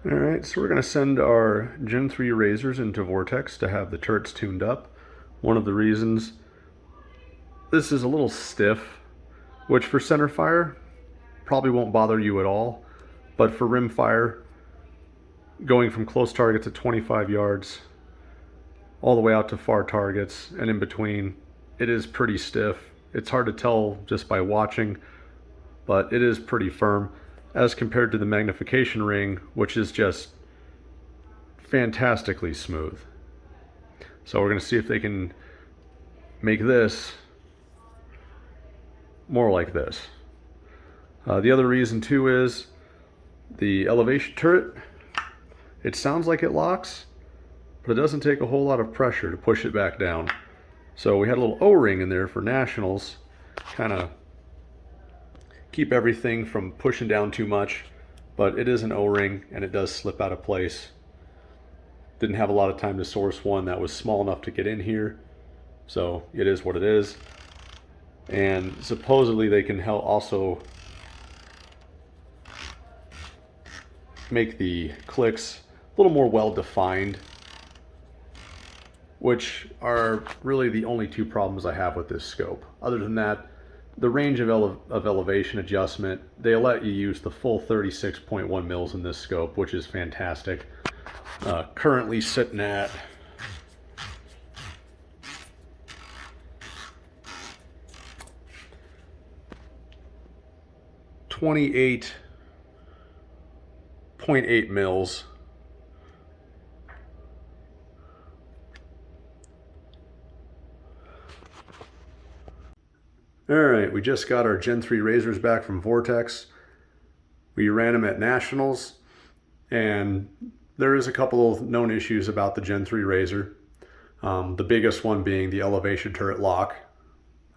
Alright, so we're going to send our Gen 3 razors into Vortex to have the turrets tuned up. One of the reasons, this is a little stiff, which for center fire probably won't bother you at all, but for rim fire, going from close target to 25 yards all the way out to far targets and in between, it is pretty stiff. It's hard to tell just by watching, but it is pretty firm as compared to the magnification ring, which is just fantastically smooth. So we're going to see if they can make this more like this. The other reason too is the elevation turret. It sounds like it locks, but it doesn't take a whole lot of pressure to push it back down. So we had a little O-ring in there for nationals, kind of keep everything from pushing down too much, but it is an O-ring and it does slip out of place. Didn't have a lot of time to source one that was small enough to get in here, so it is what it is. And supposedly they can help also make the clicks a little more well defined, which are really the only two problems I have with this scope. Other than that, the range of elevation adjustment, they let you use the full 36.1 mils in this scope, which is fantastic. Currently sitting at .8 mils. Alright, we just got our Gen 3 razors back from Vortex. We ran them at Nationals, and there is a couple of known issues about the Gen 3 razor. The biggest one being the elevation turret lock.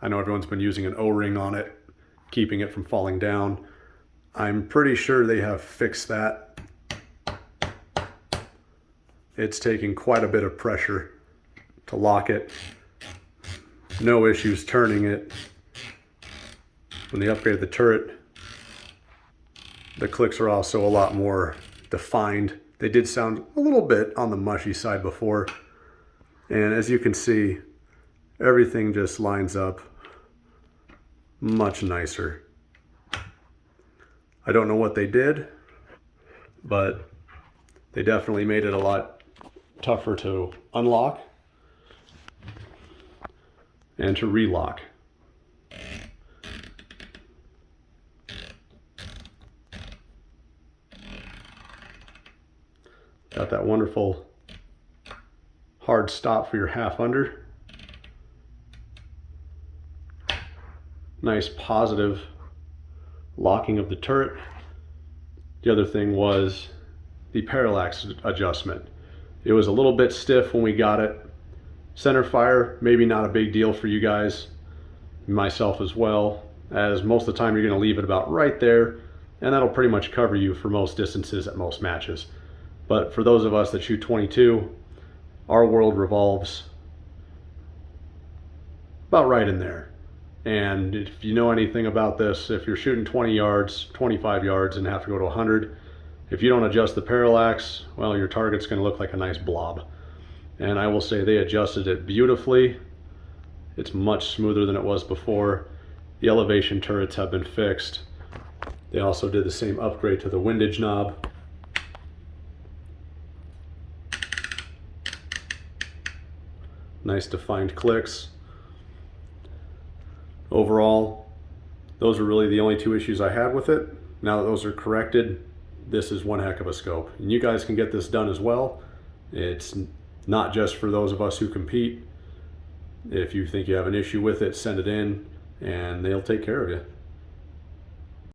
I know everyone's been using an O-ring on it, keeping it from falling down. I'm pretty sure they have fixed that. It's taking quite a bit of pressure to lock it. No issues turning it. When they upgraded the turret, the clicks are also a lot more defined. They did sound a little bit on the mushy side before. And as you can see, everything just lines up much nicer. I don't know what they did, but they definitely made it a lot tougher to unlock and to relock. Got that wonderful hard stop for your half under. Nice positive locking of the turret. The other thing was the parallax adjustment. It was a little bit stiff when we got it. Center fire, maybe not a big deal for you guys, myself as well, as most of the time you're going to leave it about right there, and that'll pretty much cover you for most distances at most matches. But for those of us that shoot 22, our world revolves about right in there. And if you know anything about this, if you're shooting 20 yards, 25 yards and have to go to 100, if you don't adjust the parallax, well, your target's going to look like a nice blob. And I will say they adjusted it beautifully. It's much smoother than it was before. The elevation turrets have been fixed. They also did the same upgrade to the windage knob. Nice defined clicks. Overall, those are really the only two issues I had with it. Now that those are corrected, this is one heck of a scope. And you guys can get this done as well. It's not just for those of us who compete. If you think you have an issue with it, send it in and they'll take care of you.